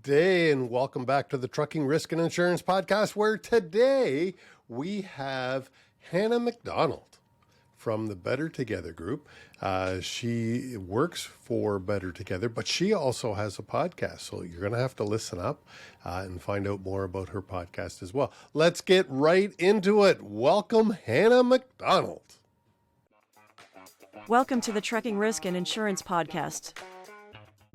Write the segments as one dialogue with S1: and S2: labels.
S1: day, and welcome back to the Trucking Risk and Insurance Podcast, where today we have Hannah McDonald from the Better Together group. She works for Better Together, but she also has a podcast, so you're going to have to listen up and find out more about her podcast as well. Let's get right into it. Welcome, Hannah McDonald.
S2: Welcome to the Trucking Risk and Insurance Podcast.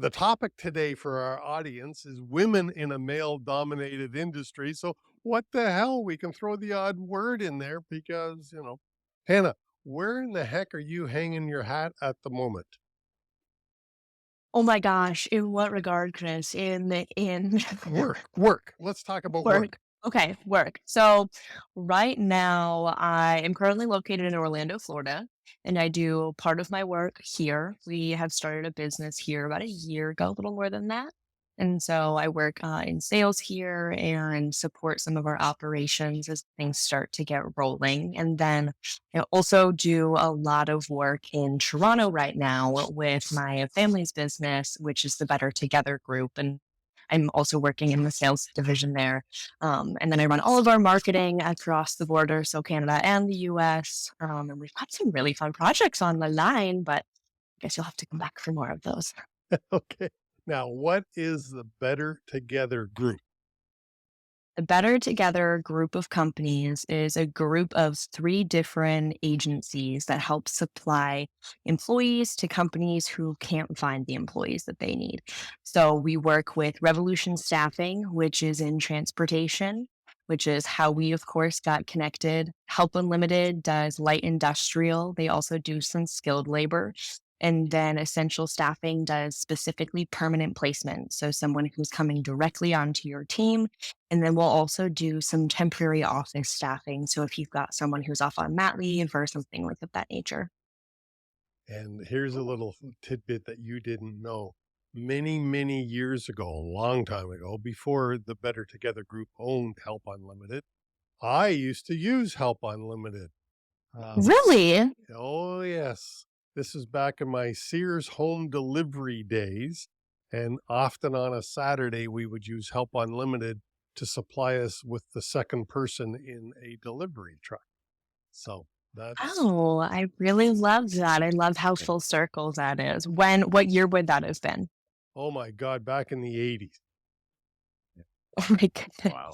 S1: The topic today for our audience is women in a male-dominated industry. So what the hell? We can throw the odd word in there because, Hannah, where in the heck are you hanging your hat at the moment?
S2: Oh my gosh, in what regard, Chris? In
S1: Work. Let's talk about work.
S2: Okay, work. So right now I am currently located in Orlando, Florida, and I do part of my work here. We have started a business here about a year ago, a little more than that. And so I work in sales here and support some of our operations as things start to get rolling. And then I also do a lot of work in Toronto right now with my family's business, which is the Better Together group. And I'm also working in the sales division there. And then I run all of our marketing across the border, so Canada and the US. And we've got some really fun projects on the line, but I guess you'll have to come back for more of those.
S1: Okay. Now, what is the Better Together group?
S2: The Better Together group of companies is a group of 3 different agencies that help supply employees to companies who can't find the employees that they need. So we work with Revolution Staffing, which is in transportation, which is how we, of course, got connected. Help Unlimited does light industrial. They also do some skilled labor. And then Essential Staffing does specifically permanent placement. So someone who's coming directly onto your team. And then we'll also do some temporary office staffing. So if you've got someone who's off on mat leave or something like of that nature.
S1: And here's a little tidbit that you didn't know. Many, many years ago, a long time ago, before the Better Together group owned Help Unlimited, I used to use Help Unlimited.
S2: Really?
S1: Oh, yes. This is back in my Sears home delivery days. And often on a Saturday, we would use Help Unlimited to supply us with the second person in a delivery truck. So that's...
S2: Oh, I really love that. I love how full circle that is. What year would that have been?
S1: Oh my God, back in the 80s.
S2: Oh my goodness.
S1: Wow.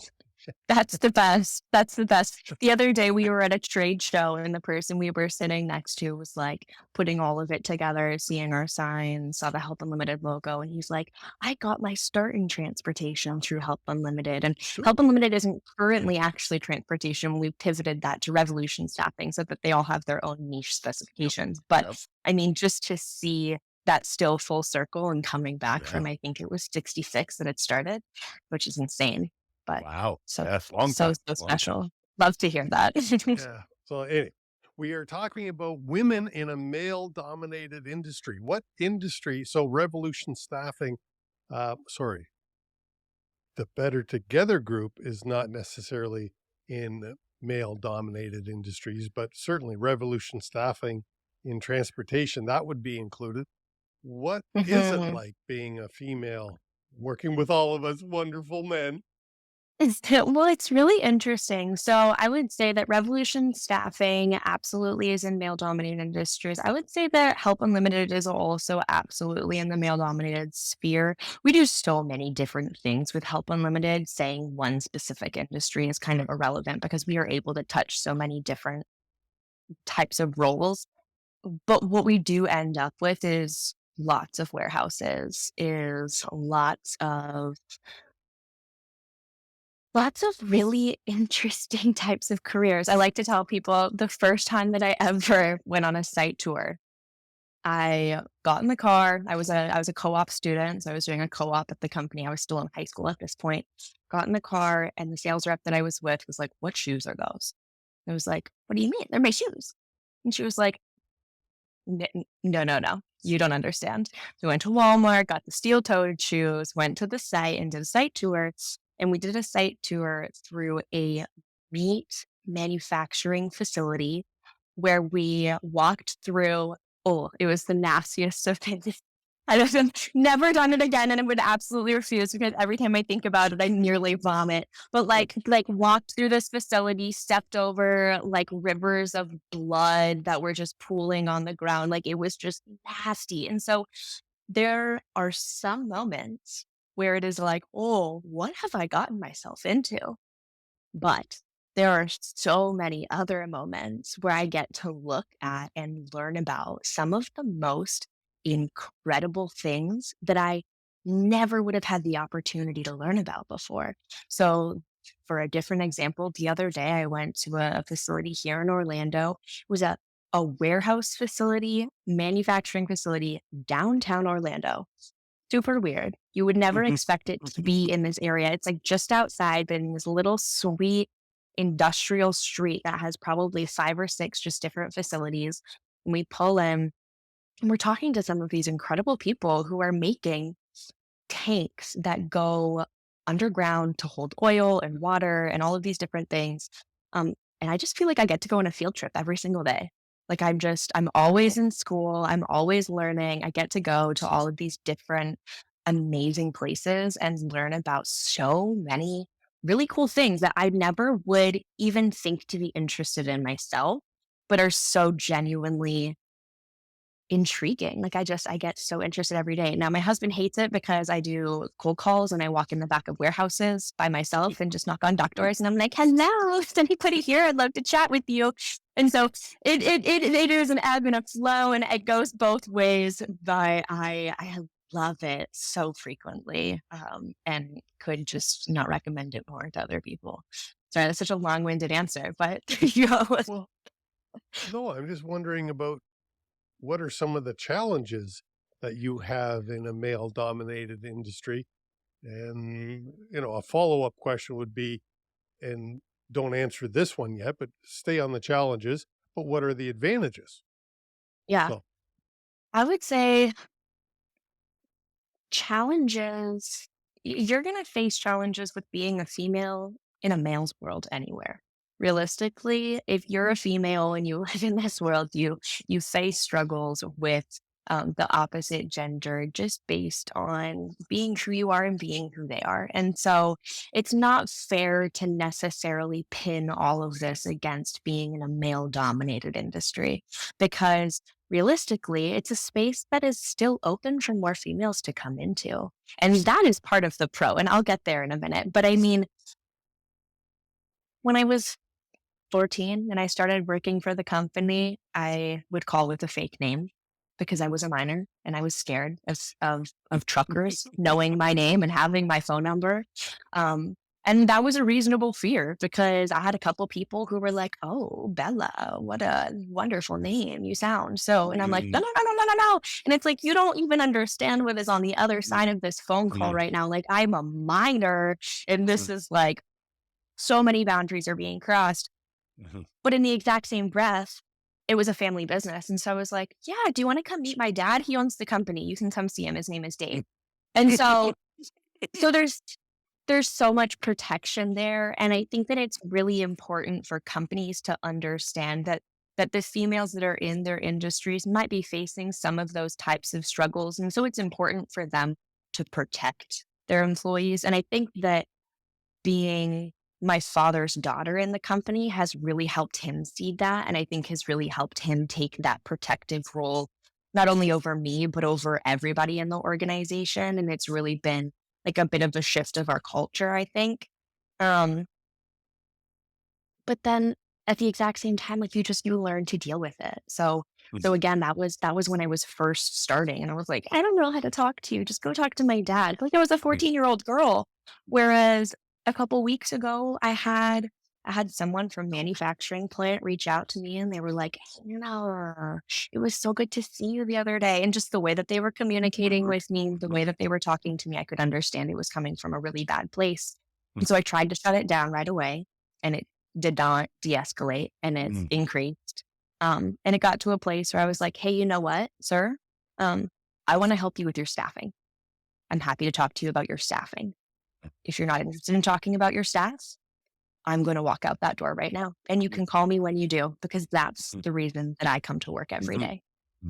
S2: That's the best. That's the best. The other day we were at a trade show and the person we were sitting next to was like putting all of it together, seeing our signs, saw the Help Unlimited logo. And he's like, I got my start in transportation through Help Unlimited. And Help Unlimited isn't currently actually transportation. We've pivoted that to Revolution Staffing so that they all have their own niche specifications. But I mean, just to see that still full circle and coming back from, I think it was 66 that it started, which is insane. But
S3: wow,
S2: so
S3: yes, long
S2: so
S3: time,
S2: special.
S3: long time.
S2: Love to hear that.
S1: Yeah. So anyway, we are talking about women in a male-dominated industry. What industry? So Revolution Staffing, the Better Together group is not necessarily in male-dominated industries, but certainly Revolution Staffing in transportation, that would be included. What is it like being a female working with all of us wonderful men?
S2: Well, it's really interesting. So I would say that Revolution Staffing absolutely is in male-dominated industries. I would say that Help Unlimited is also absolutely in the male-dominated sphere. We do so many different things with Help Unlimited. Saying one specific industry is kind of irrelevant because we are able to touch so many different types of roles. But what we do end up with is lots of warehouses, is lots of really interesting types of careers. I like to tell people the first time that I ever went on a site tour, I got in the car. I was a co-op student, so I was doing a co-op at the company. I was still in high school at this point. Got in the car, and the sales rep that I was with was like, "What shoes are those?" I was like, "What do you mean? They're my shoes." And she was like, No, no. You don't understand. So we went to Walmart, got the steel-toed shoes, went to the site and did a site tour. And we did a site tour through a meat manufacturing facility where we walked through, it was the nastiest of things. I've never done it again, and I would absolutely refuse because every time I think about it, I nearly vomit. But like walked through this facility, stepped over like rivers of blood that were just pooling on the ground. Like it was just nasty. And so there are some moments where it is like, oh, what have I gotten myself into? But there are so many other moments where I get to look at and learn about some of the most incredible things that I never would have had the opportunity to learn about before. So, for a different example, the other day I went to a facility here in Orlando. It was a warehouse facility, manufacturing facility, downtown Orlando. Super weird. You would never expect it to be in this area. It's like just outside, but in this little sweet industrial street that has probably 5 or 6 just different facilities. And we pull in and we're talking to some of these incredible people who are making tanks that go underground to hold oil and water and all of these different things. And I just feel like I get to go on a field trip every single day. Like I'm always in school. I'm always learning. I get to go to all of these different amazing places and learn about so many really cool things that I never would even think to be interested in myself, but are so genuinely intriguing. Like I get so interested every day. Now my husband hates it because I do cold calls and I walk in the back of warehouses by myself and just knock on dock doors and I'm like, hello, is anybody here? I'd love to chat with you. And so it is an ebb and a flow and it goes both ways, but I love it so frequently and could just not recommend it more to other people. Sorry, that's such a long-winded answer, but
S1: Well, no, I'm just wondering about what are some of the challenges that you have in a male-dominated industry? And, a follow-up question would be, and don't answer this one yet, but stay on the challenges, but what are the advantages?
S2: yeah,
S1: So,
S2: I would say challenges, you're going to face challenges with being a female in a male's world anywhere. Realistically, if you're a female and you live in this world, you face struggles with the opposite gender just based on being who you are and being who they are. And so it's not fair to necessarily pin all of this against being in a male dominated industry because realistically, it's a space that is still open for more females to come into. And that is part of the pro. And I'll get there in a minute. But I mean, when I was 14 and I started working for the company, I would call with a fake name because I was a minor and I was scared of truckers knowing my name and having my phone number. And that was a reasonable fear because I had a couple people who were like, "Oh, Bella, what a wonderful name you sound." So, and I'm like, "No, no, no, no, no, no, no." And it's like, you don't even understand what is on the other side of this phone call right now. Like, I'm a minor and this is like, so many boundaries are being crossed. But in the exact same breath, it was a family business. And so I was like, yeah, do you want to come meet my dad? He owns the company. You can come see him. His name is Dave. And so there's so much protection there. And I think that it's really important for companies to understand that the females that are in their industries might be facing some of those types of struggles. And so it's important for them to protect their employees. And I think that being my father's daughter in the company has really helped him see that. And I think has really helped him take that protective role, not only over me, but over everybody in the organization. And it's really been like a bit of a shift of our culture, I think. Um, but then at the exact same time, like you learn to deal with it. So again, that was when I was first starting and I was like, I don't know how to talk to you. Just go talk to my dad. Like I was a 14-year-old girl. Whereas a couple weeks ago, I had someone from manufacturing plant reach out to me and they were like, no, it was so good to see you the other day. And just the way that they were communicating with me, the way that they were talking to me, I could understand it was coming from a really bad place. And so I tried to shut it down right away and it did not de-escalate and it increased. And it got to a place where I was like, hey, you know what, sir? I want to help you with your staffing. I'm happy to talk to you about your staffing. If you're not interested in talking about your staff, I'm going to walk out that door right now. And you can call me when you do, because that's the reason that I come to work every day.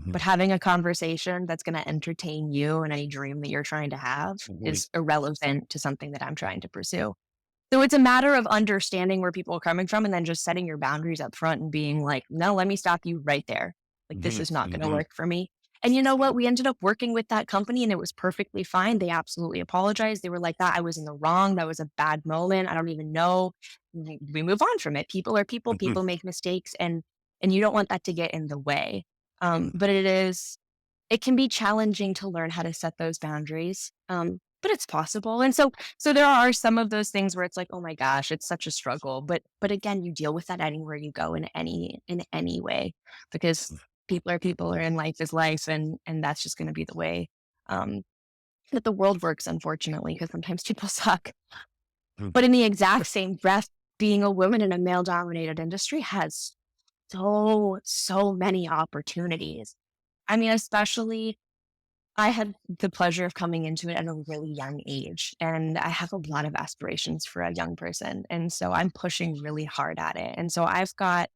S2: but having a conversation that's going to entertain you and any dream that you're trying to have is irrelevant to something that I'm trying to pursue. So it's a matter of understanding where people are coming from and then just setting your boundaries up front and being like, no, let me stop you right there. Like, this is not going to work for me. And you know what? We ended up working with that company and it was perfectly fine. They absolutely apologized. They were like, that I was in the wrong. That was a bad moment. I don't even know. We move on from it. People are people. People make mistakes, and you don't want that to get in the way. But it can be challenging to learn how to set those boundaries. But it's possible. And so there are some of those things where it's like, oh my gosh, it's such a struggle. But again, you deal with that anywhere you go in any way, because people are people, and life is life, and that's just going to be the way that the world works, unfortunately, because sometimes people suck. But in the exact same breath, being a woman in a male-dominated industry has so many opportunities. I mean, especially I had the pleasure of coming into it at a really young age, and I have a lot of aspirations for a young person. And so I'm pushing really hard at it. And so I've got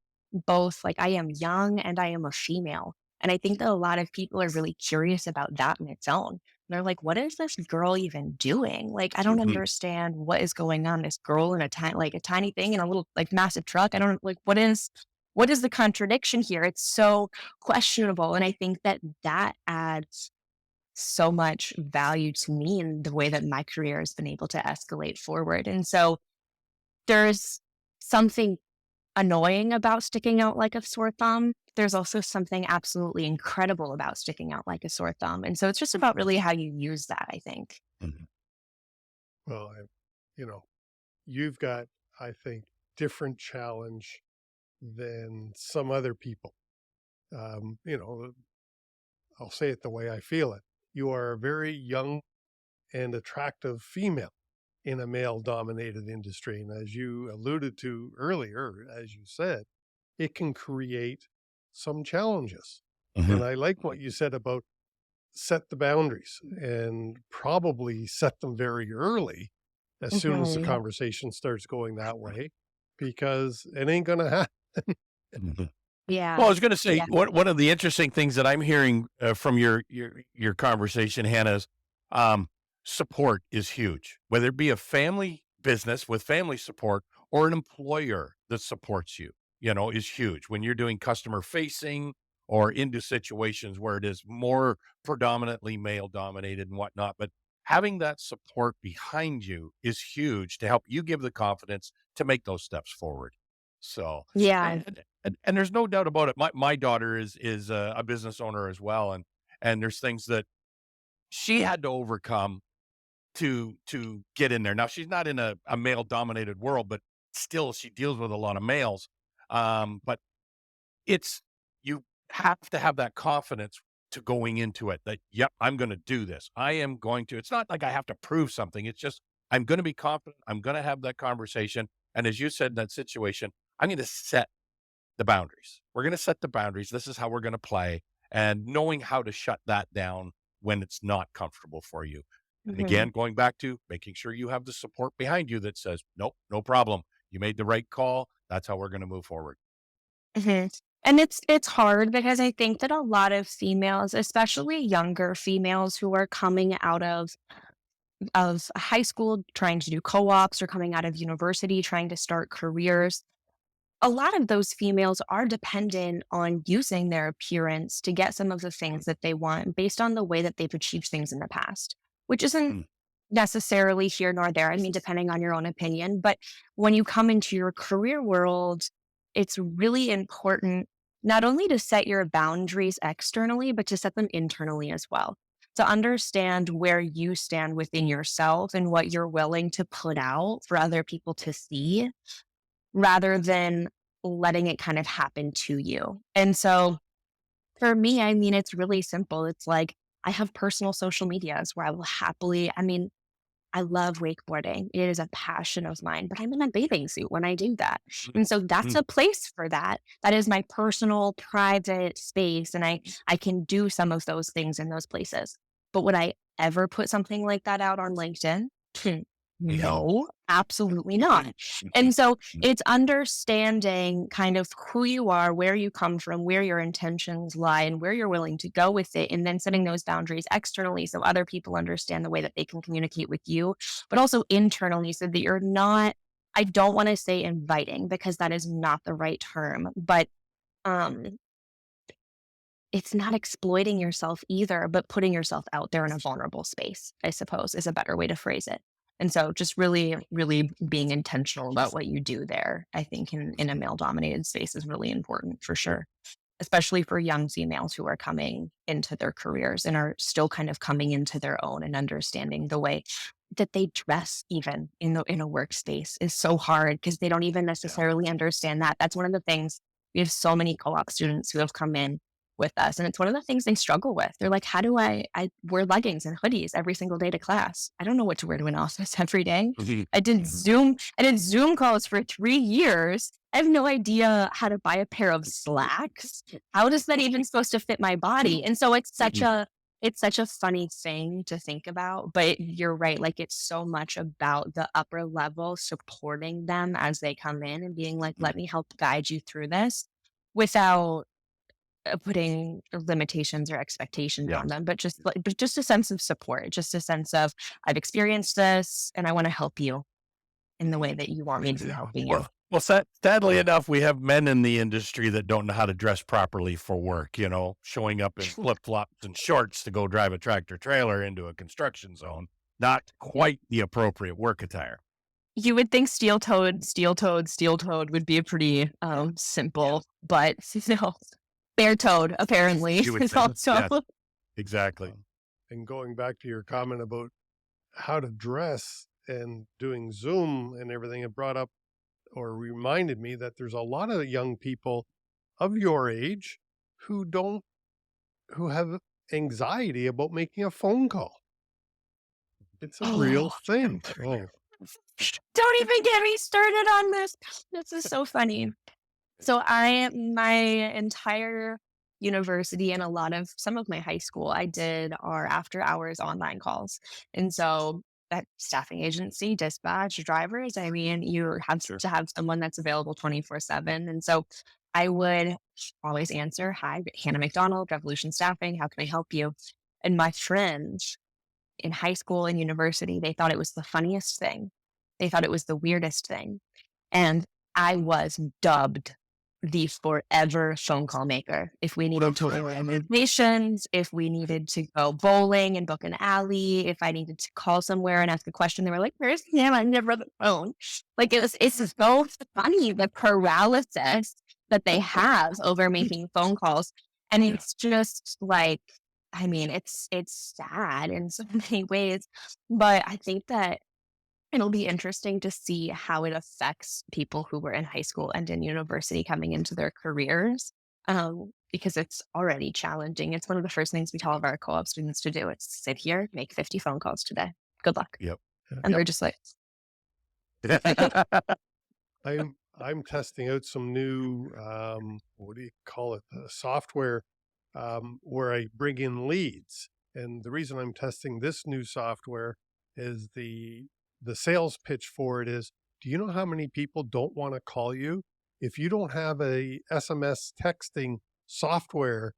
S2: both, like, I am young and I am a female. And I think that a lot of people are really curious about that in its own. They're like, what is this girl even doing? Like, I don't understand what is going on. This girl in a tiny thing in a little, like, massive truck. I don't, like, what is the contradiction here? It's so questionable. And I think that adds so much value to me in the way that my career has been able to escalate forward. And so there's something annoying about sticking out like a sore thumb. There's also something absolutely incredible about sticking out like a sore thumb. And so it's just about really how you use that, I think.
S1: Well, you've got, I think, different challenge than some other people. I'll say it the way I feel it. You are a very young and attractive female in a male-dominated industry. And as you alluded to earlier, as you said, it can create some challenges. And I like what you said about set the boundaries, and probably set them very early as soon as the conversation starts going that way, because it ain't going to happen.
S2: Yeah.
S3: Well, I was going to say, one of the interesting things that I'm hearing from your conversation, Hannah, is support is huge. Whether it be a family business with family support or an employer that supports you, is huge. When you're doing customer facing or into situations where it is more predominantly male dominated and whatnot, but having that support behind you is huge to help you give the confidence to make those steps forward. So,
S2: Yeah.
S3: and there's no doubt about it. My daughter is a business owner as well. And there's things that she had to overcome to get in there. Now, she's not in a male dominated world, but still she deals with a lot of males. But you have to have that confidence to going into it that, yep, I'm going to do this. I am going to, it's not like I have to prove something. It's just, I'm going to be confident. I'm going to have that conversation. And as you said, in that situation, I'm going to set the boundaries. We're going to set the boundaries. This is how we're going to play, and knowing how to shut that down when it's not comfortable for you. And again, going back to making sure you have the support behind you that says, nope, no problem. You made the right call. That's how we're going to move forward.
S2: And it's hard because I think that a lot of females, especially younger females who are coming out of high school trying to do co-ops, or coming out of university trying to start careers, a lot of those females are dependent on using their appearance to get some of the things that they want based on the way that they've achieved things in the past, which isn't necessarily here nor there. I mean, depending on your own opinion. But when you come into your career world, it's really important not only to set your boundaries externally, but to set them internally as well. To understand where you stand within yourself and what you're willing to put out for other people to see, rather than letting it kind of happen to you. And so for me, I mean, it's really simple. It's like, I have personal social medias where I will happily, I love wakeboarding. It is a passion of mine, but I'm in a bathing suit when I do that. And so that's a place for that. That is my personal private space. And I can do some of those things in those places. But would I ever put something like that out on LinkedIn? No, absolutely not. And so it's understanding kind of who you are, where you come from, where your intentions lie, and where you're willing to go with it, and then setting those boundaries externally so other people understand the way that they can communicate with you, but also internally so that you're not, I don't want to say inviting because that is not the right term, but um it's not exploiting yourself either, but putting yourself out there in a vulnerable space, I suppose, is a better way to phrase it. And so just really, really being intentional about what you do there, I think in a male dominated space is really important for sure, especially for young females who are coming into their careers and are still kind of coming into their own and understanding the way that they dress even in a workspace is so hard because they don't even necessarily understand that. That's one of the things. We have so many co-op students who have come in with us. And it's one of the things they struggle with. They're like, how do I wear leggings and hoodies every single day to class? I don't know what to wear to an office every day. I did Zoom calls for 3 years. I have no idea how to buy a pair of slacks. How is that even supposed to fit my body? And so it's such a funny thing to think about, but you're right. Like it's so much about the upper level supporting them as they come in and being like, let me help guide you through this without putting limitations or expectations on them, but just a sense of support, just a sense of I've experienced this and I want to help you in the way that you want me to be helping you.
S3: Well, sadly enough, we have men in the industry that don't know how to dress properly for work, showing up in flip-flops and shorts to go drive a tractor trailer into a construction zone. Not quite the appropriate work attire.
S2: You would think steel-toed would be a pretty simple, but bare-toed apparently is also.
S3: Yes, exactly.
S1: And going back to your comment about how to dress and doing Zoom and everything, it brought up or reminded me that there's a lot of young people of your age who have anxiety about making a phone call. It's a real thing.
S2: Don't even get me started on this. This is so funny. So my entire university and some of my high school, I did our after hours online calls. And so that staffing agency, dispatch, drivers, I mean, you have to have someone that's available 24/7. And so I would always answer, hi, Hannah McDonald, Revolution Staffing. How can I help you? And my friends in high school and university, they thought it was the funniest thing. They thought it was the weirdest thing. And I was dubbed the forever phone call maker. If we needed to order reservations, if we needed to go bowling and book an alley, if I needed to call somewhere and ask a question, they were like, where's Sam? I never on the phone. Like it's so funny, the paralysis that they have over making phone calls. And it's just like, I mean, it's sad in so many ways, but I think that it'll be interesting to see how it affects people who were in high school and in university coming into their careers, because it's already challenging. It's one of the first things we tell all of our co-op students to do. It's sit here, make 50 phone calls today. Good luck.
S3: Yep.
S2: And they're just like,
S1: I'm testing out some new, what do you call it? Software, where I bring in leads. And the reason I'm testing this new software is the sales pitch for it is, do you know how many people don't want to call you? If you don't have a SMS texting software,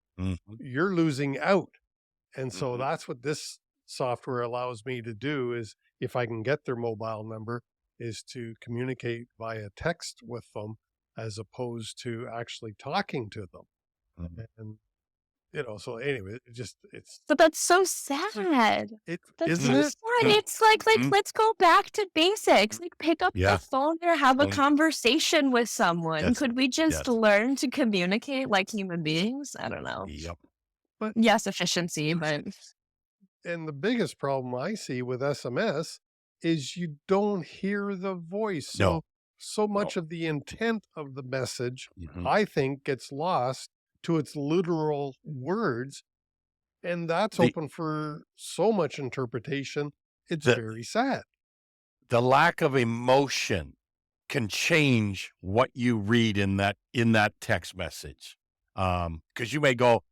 S1: you're losing out. And so that's what this software allows me to do is, if I can get their mobile number, is to communicate via text with them as opposed to actually talking to them. And so anyway,
S2: but that's so sad. That's so sad. It's like, let's go back to basics. Like pick up the phone or have a conversation with someone.
S3: Yes.
S2: Could we just learn to communicate like human beings? I don't know.
S3: Yep.
S1: But
S2: yes, efficiency, but.
S1: And the biggest problem I see with SMS is you don't hear the voice. So much of the intent of the message, I think, gets lost to its literal words. And that's open for so much interpretation. It's very sad.
S3: The lack of emotion can change what you read in that text message. Because you may go,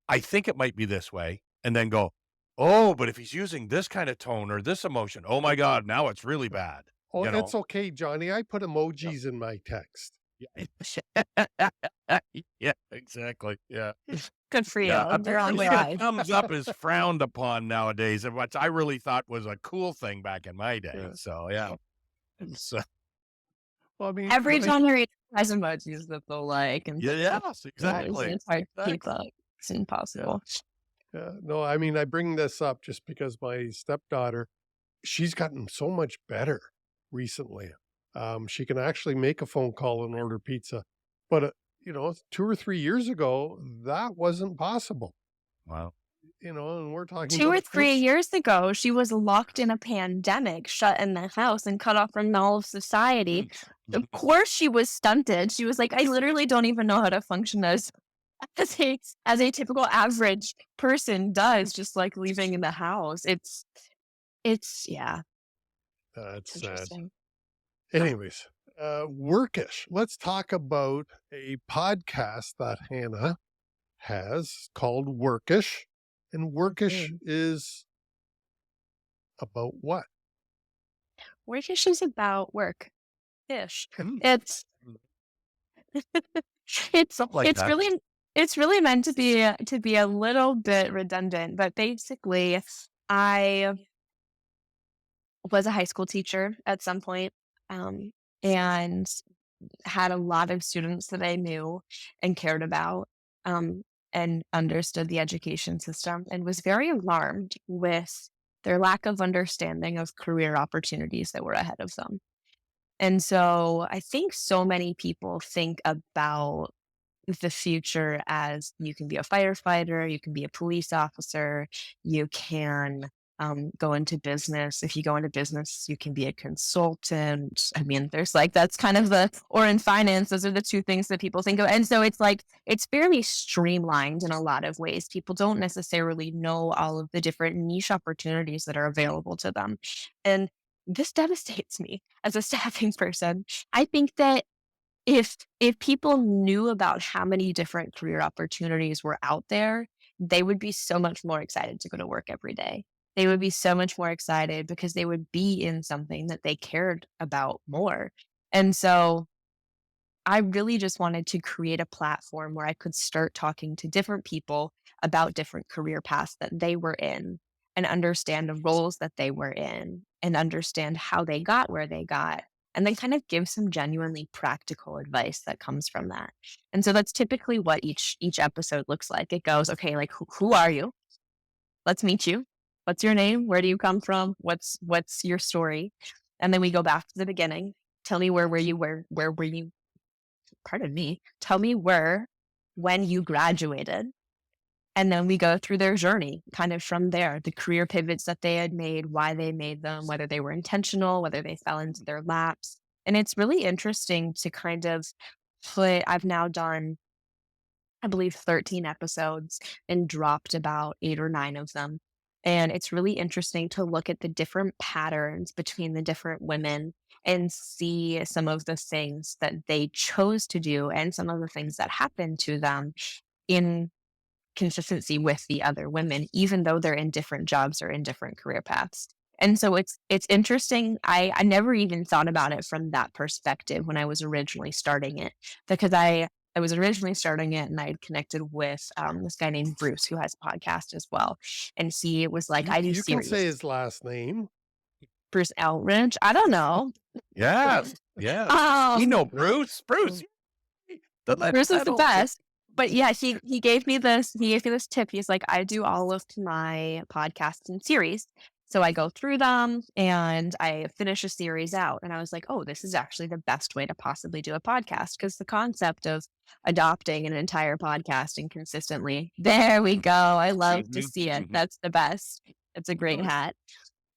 S3: I think it might be this way, and then go, oh, but if he's using this kind of tone or this emotion, oh my God, now it's really bad.
S1: Oh,
S3: You
S1: it's
S3: know?
S1: okay, Johnny. I put emojis in my text.
S3: Yeah, exactly. Yeah.
S2: Good for you.
S3: Yeah.
S2: You're on
S3: Apparently
S2: the
S3: the
S2: rise.
S3: thumbs up is frowned upon nowadays, which I really thought was a cool thing back in my day.
S1: Yeah.
S3: So yeah. So,
S1: Well, I mean,
S2: Every
S1: my-
S2: time I read has emojis that they'll like and
S3: yes,
S2: it's
S3: exactly.
S2: hard to keep up. It's impossible.
S1: no, I mean, I bring this up just because my stepdaughter, she's gotten so much better recently. She can actually make a phone call and order pizza, but 2 or 3 years ago, that wasn't possible.
S3: Wow.
S1: And we're talking
S2: 2 or
S1: about
S2: 3 years ago, she was locked in a pandemic, shut in the house and cut off from all of society. Of course she was stunted. She was like, I literally don't even know how to function as a typical average person does, just like leaving in the house. It's yeah,
S1: That's sad.
S2: interesting.
S1: Anyways, Workish. Let's talk about a podcast that Hannah has called Workish. And Workish is about what?
S2: Workish is about work-ish.
S3: Mm.
S2: It's it's
S3: Something like
S2: it's
S3: that.
S2: really meant to be a little bit redundant, but basically I was a high school teacher at some point, and had a lot of students that I knew and cared about, and understood the education system, and was very alarmed with their lack of understanding of career opportunities that were ahead of them. And so I think so many people think about the future as you can be a firefighter, you can be a police officer, you can go into business. If you go into business, you can be a consultant. I mean, there's like, that's kind of or in finance, those are the two things that people think of. And so it's like, it's fairly streamlined in a lot of ways. People don't necessarily know all of the different niche opportunities that are available to them. And this devastates me as a staffing person. I think that if people knew about how many different career opportunities were out there, they would be so much more excited to go to work every day. They would be so much more excited because they would be in something that they cared about more. And so I really just wanted to create a platform where I could start talking to different people about different career paths that they were in and understand the roles that they were in and understand how they got where they got, and then kind of give some genuinely practical advice that comes from that. And so that's typically what each episode looks like. It goes, okay, like who are you? Let's meet you. What's your name? Where do you come from? What's your story? And then we go back to the beginning. Tell me where were you? Where were you? Pardon me. Tell me when you graduated. And then we go through their journey kind of from there, the career pivots that they had made, why they made them, whether they were intentional, whether they fell into their laps. And it's really interesting to kind of I've now done, I believe, 13 episodes and dropped about 8 or 9 of them. And it's really interesting to look at the different patterns between the different women and see some of the things that they chose to do and some of the things that happened to them in consistency with the other women, even though they're in different jobs or in different career paths. And so it's interesting. I never even thought about it from that perspective when I was originally starting it, because I was originally starting it and I had connected with this guy named Bruce who has a podcast as well. And he was like, I do
S1: You can
S2: series.
S1: say his last name.
S2: Bruce Elridge. I don't know.
S3: Yes. Yeah. You know Bruce. Bruce.
S2: Bruce is the best. But yeah, he gave me this tip. He's like, I do all of my podcasts in series. So I go through them and I finish a series out. And I was like, oh, this is actually the best way to possibly do a podcast, because the concept of adopting an entire podcast and consistently, there we go. I love to see it. That's the best. It's a great hat.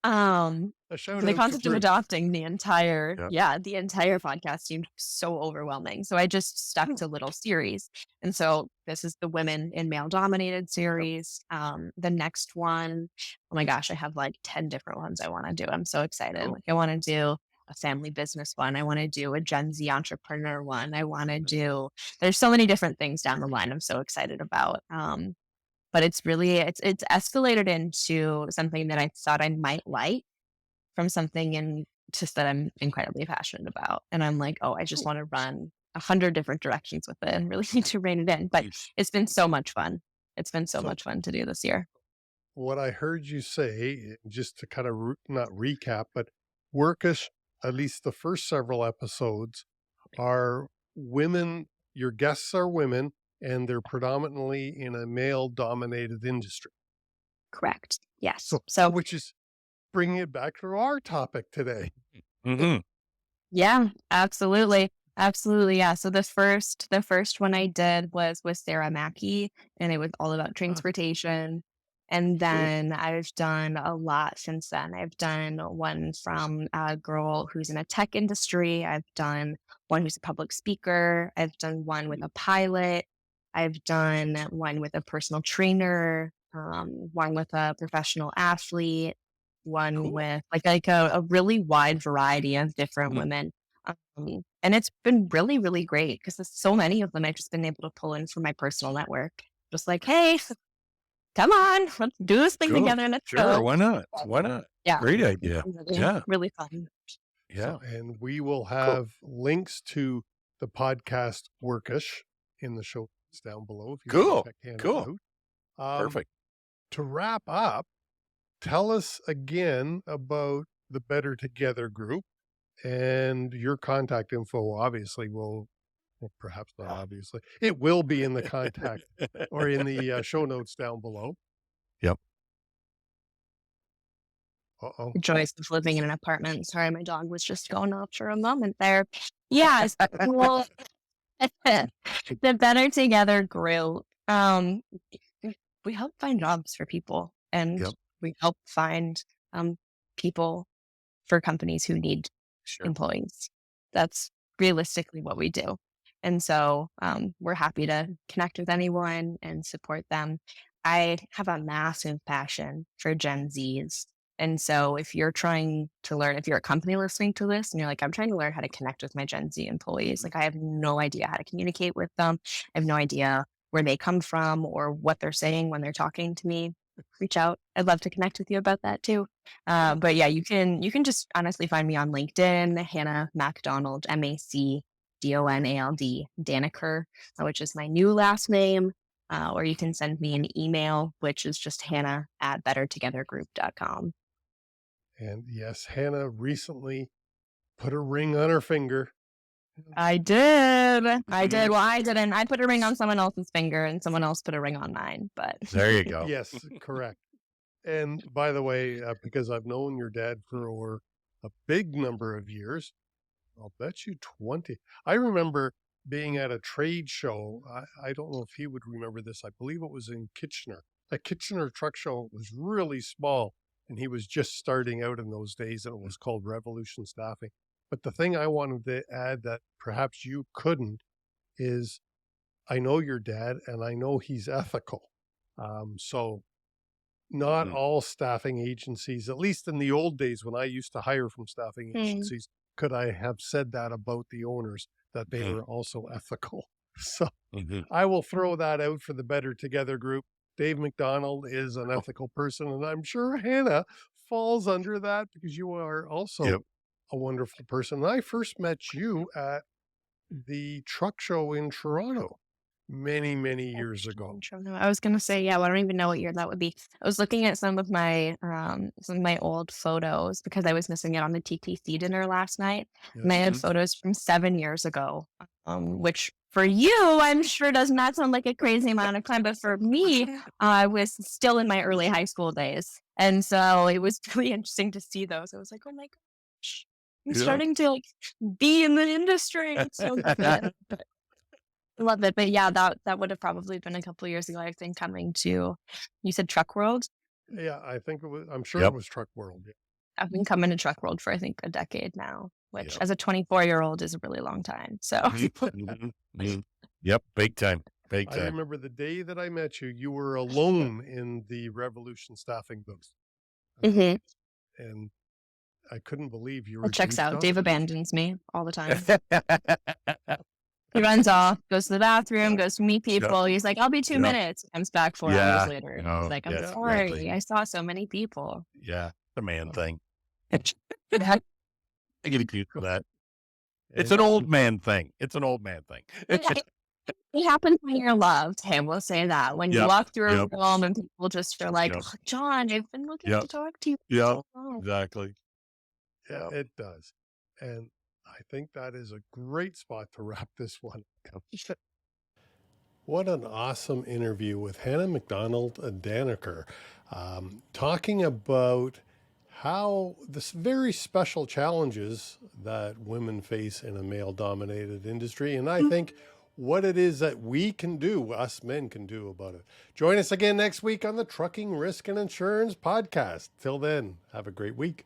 S2: The concept of adopting the entire podcast seemed so overwhelming. So I just stuck to little series. And so this is the Women in Male-Dominated series. The next one, oh my gosh, I have like 10 different ones I want to do. I'm so excited. Like, I want to do a family business one. I want to do a Gen Z entrepreneur one. I want to do, there's so many different things down the line I'm so excited about. but it's escalated into something that I thought I might like from something just that I'm incredibly passionate about. And I'm like, oh, I just want to run 100 different directions with it and really need to rein it in. But it's been so much fun. It's been so much fun to do this year.
S1: What I heard you say, just to kind of not recap, but Workish, at least the first several episodes, are women. Your guests are women, and they're predominantly in a male-dominated industry.
S2: Correct. Yes.
S1: So which is bringing it back to our topic today.
S3: Mm-hmm.
S2: Yeah, absolutely. Absolutely. Yeah. So the first one I did was with Sarah Mackey, and it was all about transportation. And then I've done a lot since then. I've done one from a girl who's in a tech industry. I've done one who's a public speaker. I've done one with a pilot. I've done one with a personal trainer, one with a professional athlete, one with like a really wide variety of different women. And it's been really, really great because there's so many of them I've just been able to pull in from my personal network. Just like, hey, come on, let's do this thing together. Let's go.
S3: Why not? Why not?
S2: Yeah.
S3: Great idea. Yeah.
S2: Really fun.
S3: Yeah.
S1: So, and we will have links to the podcast Workish in the show notes down below. If you want to check Hannah out.
S3: Perfect.
S1: To wrap up, tell us again about the Better Together group and your contact info. Obviously, perhaps not obviously, it will be in the contact or in the show notes down below.
S3: Yep.
S2: The joys of living in an apartment. Sorry, my dog was just going off for a moment there. Yes. Well, the Better Together group. We help find jobs for people, and we help find people for companies who need employees. That's realistically what we do. And so we're happy to connect with anyone and support them. I have a massive passion for Gen Zs. And so if you're trying to learn, if you're a company listening to this and you're like, I'm trying to learn how to connect with my Gen Z employees, like I have no idea how to communicate with them. I have no idea where they come from or what they're saying when they're talking to me, reach out. I'd love to connect with you about that too. But yeah, you can just honestly find me on LinkedIn, Hannah MacDonald, MacDonald, Dannacker, which is my new last name. Or you can send me an email, which is just hannah@bettertogethergroup.com.
S1: And yes, Hannah recently put a ring on her finger.
S2: I did. Well, I didn't. I put a ring on someone else's finger and someone else put a ring on mine, but
S3: there you go.
S1: Yes, correct. And by the way, because I've known your dad for a big number of years, I'll bet you 20. I remember being at a trade show. I don't know if he would remember this. I believe it was in Kitchener. The Kitchener truck show was really small, and he was just starting out in those days, and it was called Revolution Staffing. But the thing I wanted to add that perhaps you couldn't is I know your dad, and I know he's ethical. So not all staffing agencies, at least in the old days when I used to hire from staffing agencies, could I have said that about the owners, that they were also ethical. So I will throw that out for the Better Together group. Dave McDonald is an ethical person, and I'm sure Hannah falls under that because you are also a wonderful person. And I first met you at the truck show in Toronto many, many years ago.
S2: I was going to say, I don't even know what year that would be. I was looking at some of my old photos because I was missing it on the TTC dinner last night. And I had photos from 7 years ago, which for you, I'm sure does not sound like a crazy amount of time, but for me, I was still in my early high school days. And so it was really interesting to see those. I was like, oh my gosh, I'm starting to be in the industry. It's so good. Love it. But yeah, that would have probably been a couple of years ago, I think, coming to, you said Truck World?
S1: Yeah, I think it was, I'm sure it was Truck World. Yeah.
S2: I've been coming to Truck World for, I think, a decade now, which as a 24-year-old is a really long time. So,
S3: Yep, big time.
S1: I remember the day that I met you, you were alone in the Revolution Staffing booth. And I couldn't believe you were.
S2: It checks out. Dave abandons me all the time. He runs off, goes to the bathroom, goes to meet people. He's like, I'll be 2 minutes. Comes back 4 hours later. He's like, I'm sorry.
S3: Exactly.
S2: I saw so many people.
S3: Yeah, the man thing.
S2: It
S3: I get used to that. It's an old man thing. It's an old man thing.
S2: happens when you're loved. Hey, we'll say that. When you walk through a room and people just are like, oh, John, I've been looking to talk to you.
S3: Yeah,
S2: so long."
S3: exactly.
S1: Yeah, it does. And I think that is a great spot to wrap this one up. What an awesome interview with Hannah McDonald-Dannacker, talking about how this very special challenges that women face in a male-dominated industry. And I think what it is that we can do, us men can do about it. Join us again next week on the Trucking Risk and Insurance Podcast. Till then, have a great week.